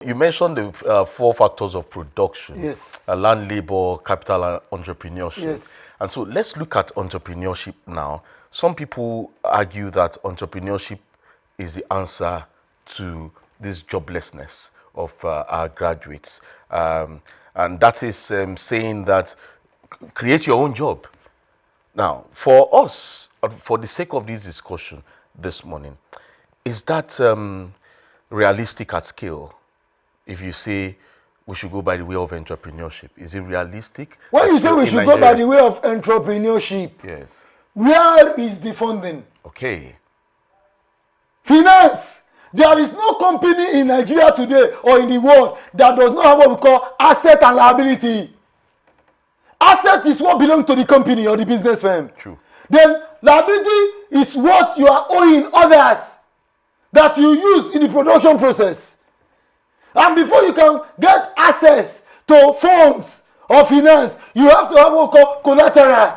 You mentioned the 4 factors of production. Yes. Land, labor, capital, and entrepreneurship. Yes. And so let's look at entrepreneurship now. Some people argue that entrepreneurship is the answer to this joblessness of our graduates. And that is saying that create your own job. Now, for us, for the sake of this discussion this morning, is that realistic at scale? If you say we should go by the way of entrepreneurship, is it realistic? When you say we should go by the way of entrepreneurship, yes, where is the funding? Okay. Finance. There is no company in Nigeria today or in the world that does not have what we call asset and liability. Asset is what belongs to the company or the business firm. True. Then liability is what you are owing others that you use in the production process. And before you can get access to funds or finance, you have to have what we call collateral.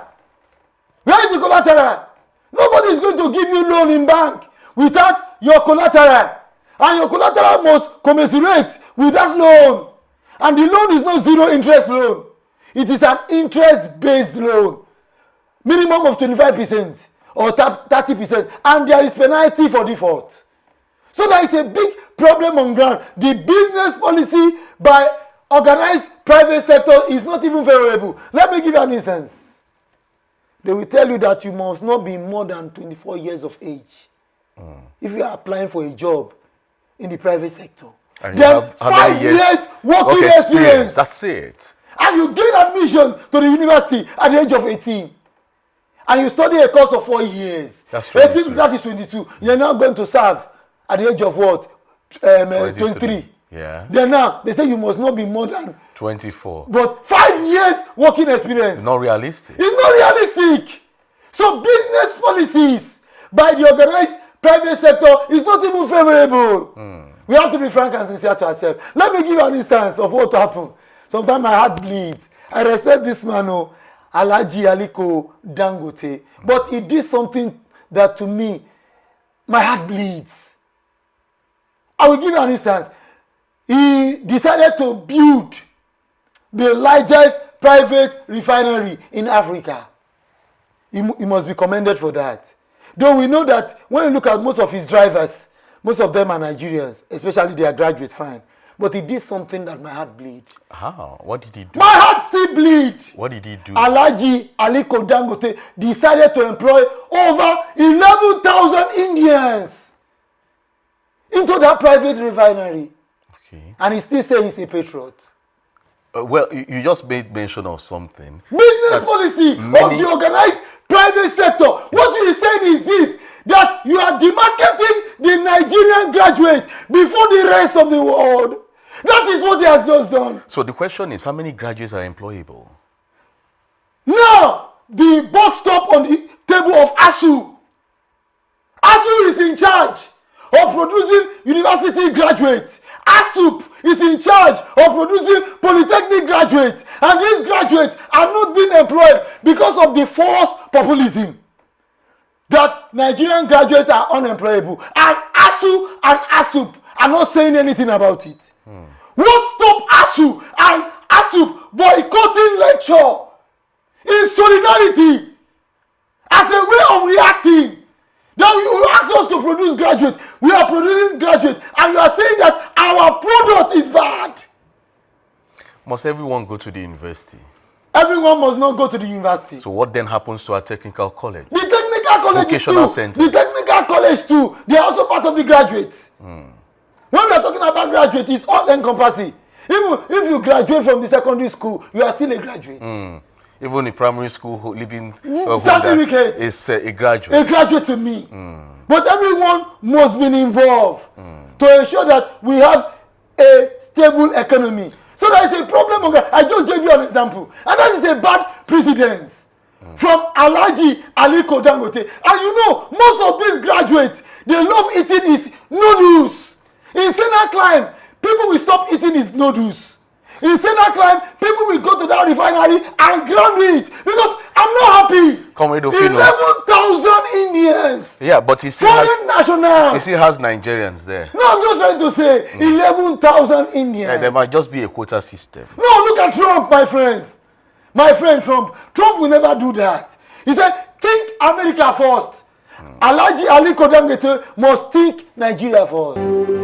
Where is the collateral? Nobody is going to give you loan in bank without your collateral. And your collateral must commensurate with that loan. And the loan is not zero interest loan. It is an interest-based loan. Minimum of 25% or 30%. And there is penalty for default. So there is a big problem on ground. The business policy by organized private sector is not even favorable. Let me give you an instance. They will tell you that you must not be more than 24 years of age if you are applying for a job in the private sector. And then 5 years working experience. That's it. And you gain admission to the university at the age of 18. And you study a course of 4 years. That's 22. 18, that is 22. You're now going to serve at the age of what? 23. Yeah. Then now, they say you must not be more than 24. But 5 years working experience. Not realistic. It's not realistic. So business policies by the organized private sector is not even favorable. We have to be frank and sincere to ourselves. Let me give you an instance of what happened. Sometimes my heart bleeds. I respect this man, Alhaji Aliko Dangote, but he did something that to me, my heart bleeds. I will give you an instance. He decided to build the largest private refinery in Africa. He must be commended for that. Though we know that when you look at most of his drivers, most of them are Nigerians, especially they are graduate, fine. But he did something that my heart bleeds. How? What did he do? My heart still bleeds. What did he do? Alhaji Aliko Dangote decided to employ over 11,000 Indians into that private refinery. Okay. And he still says he's a patriot. Well, you just made mention of something. Business policy of the organized private sector. What you are saying is this, that you are demarcating the Nigerian graduates before the rest of the world. That is what he has just done. So the question is, how many graduates are employable? Now, the box stop on the table of ASU. ASU is in charge of producing university graduates. ASUP is in charge of producing polytechnic graduates. And these graduates are not being employed because of the false populism that Nigerian graduates are unemployable. And ASU and ASUP are not saying anything about it. What stopped ASU and ASUP boycotting lecture in solidarity as a way of reacting? Then you ask us to produce graduates. We are producing graduates, and you are saying that our product is bad. Must everyone go to the university? Everyone must not go to the university. So what then happens to our technical college? The technical college Vocational too. centers. The technical college too. They are also part of the graduates. When we are talking about graduate, it's all encompassing. Even if you graduate from the secondary school, you are still a graduate. Even in primary school, living certificate is a graduate. A graduate to me. But everyone must be involved to ensure that we have a stable economy. So there is a problem. I just gave you an example. And that is a bad precedence from Alhaji Aliko Dangote. And you know, most of these graduates, they love eating is noodles. In Sena Climb, people will stop eating his noodles. In Sena Climb, people will go to that refinery and ground it. Because I'm not happy. Comrade Ofino. 11,000 Indians. Yeah, but he still Foreign nationals. he still has Nigerians there. No, I'm just trying to say 11,000 Indians. Yeah, there might just be a quota system. No, look at Trump, my friends. My friend Trump. Trump will never do that. He said, think America first. Alhaji Ali Kodangete must think Nigeria first.